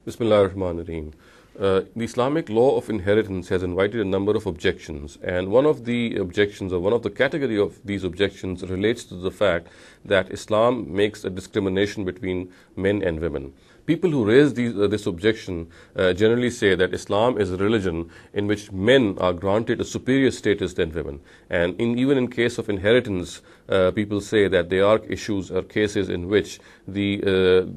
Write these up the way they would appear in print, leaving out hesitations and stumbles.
Bismillah ar-Rahman ar-Rahim. The Islamic law of inheritance has invited a number of objections, and one of the objections, or one of the category of these objections, relates to the fact that Islam makes a discrimination between men and women. People who raise this objection generally say that Islam is a religion in which men are granted a superior status than women. And even in case of inheritance, people say that there are issues or cases in which the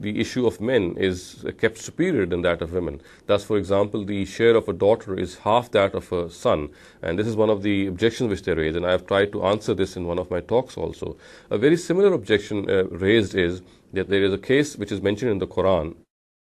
issue of men is kept superior than that of women. Thus, for example, the share of a daughter is half that of a son. And this is one of the objections which they raise, and I have tried to answer this in one of my talks also. A very similar objection raised is that there is a case which is mentioned in the Quran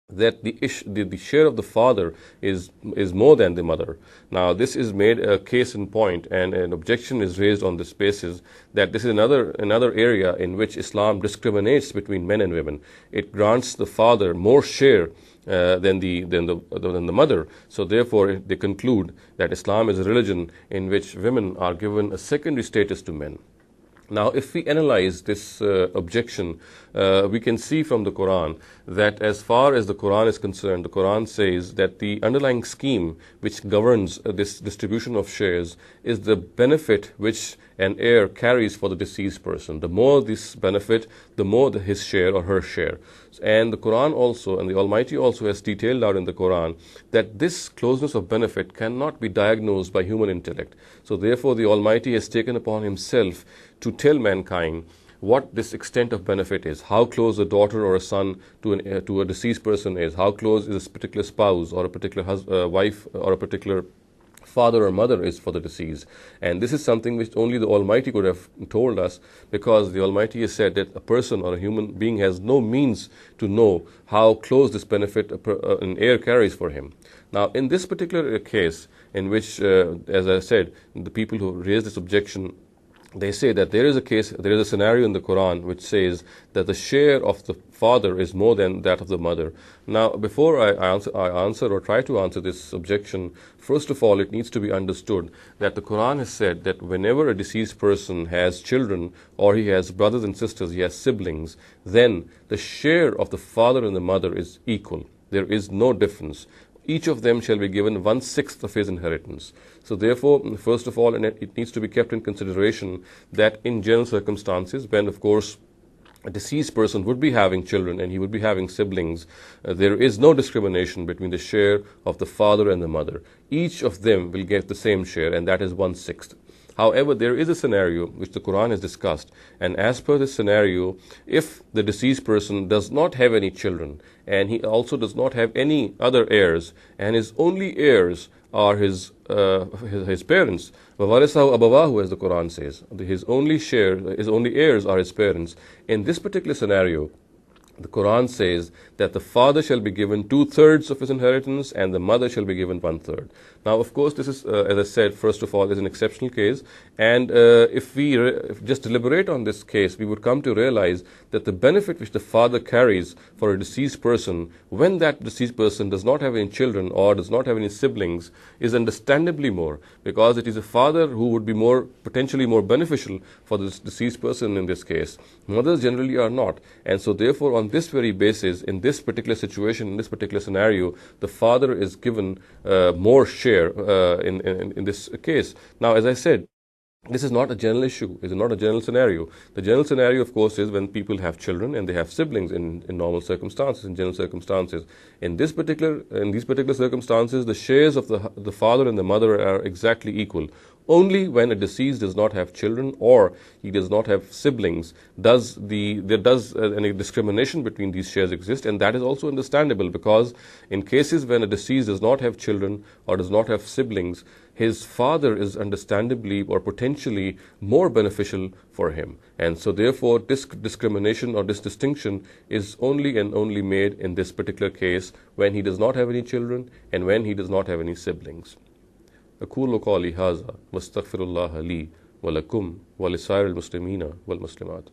that the share of the father is more than the mother. Now, this is made a case in point, and an objection is raised on this basis that this is another area in which Islam discriminates between men and women. It grants the father more share than the mother. So therefore, they conclude that Islam is a religion in which women are given a secondary status to men. Now, if we analyze this objection, we can see from the Quran that as far as the Quran is concerned, the Quran says that the underlying scheme which governs this distribution of shares is the benefit which an heir carries for the deceased person. The more this benefit, the more his share or her share. And the Quran also, and the Almighty also has detailed out in the Quran that this closeness of benefit cannot be diagnosed by human intellect. So therefore, the Almighty has taken upon himself to tell mankind what this extent of benefit is, how close a daughter or a son to a deceased person is, how close is a particular spouse or a particular wife or a particular father or mother is for the deceased. And this is something which only the Almighty could have told us, because the Almighty has said that a person or a human being has no means to know how close this benefit an heir carries for him. Now, in this particular case, in which, as I said, the people who raised this objection, they say that there is a scenario in the Quran which says that the share of the father is more than that of the mother. Now, before I answer or try to answer this objection, first of all, it needs to be understood that the Quran has said that whenever a deceased person has children, or he has brothers and sisters, he has siblings, then the share of the father and the mother is equal. There is no difference. Each of them shall be given 1/6 of his inheritance. So therefore, first of all, and it needs to be kept in consideration that in general circumstances, when of course a deceased person would be having children and he would be having siblings, there is no discrimination between the share of the father and the mother. Each of them will get the same share, and that is 1/6. However, there is a scenario which the Quran has discussed, and as per this scenario, if the deceased person does not have any children, and he also does not have any other heirs, and his only heirs are his parents, وَوَرِثَهُ أَبَوَاهُ, as the Quran says, his only heirs are his parents. In this particular scenario, the Quran says that the father shall be given 2/3 of his inheritance and the mother shall be given 1/3. Now, of course, this is, as I said, first of all, is an exceptional case. And if we just deliberate on this case, we would come to realize that the benefit which the father carries for a deceased person, when that deceased person does not have any children or does not have any siblings, is understandably more, because it is a father who would be potentially more beneficial for this deceased person in this case. Mothers generally are not. And so therefore, on this very basis, in this particular situation, in this particular scenario, the father is given more share in this case. Now, as I said, this is not a general issue. It is not a general scenario. The general scenario, of course, is when people have children and they have siblings in normal circumstances, in general circumstances. In these particular circumstances, the shares of the father and the mother are exactly equal. Only when a deceased does not have children or he does not have siblings does any discrimination between these shares exist, and that is also understandable, because in cases when a deceased does not have children or does not have siblings, his father is understandably or potentially more beneficial for him. And so therefore, this discrimination or this distinction is only and only made in this particular case when he does not have any children and when he does not have any siblings. أقول قولي هذا واستغفر الله لي ولكم ولسائر المسلمين والمسلمات.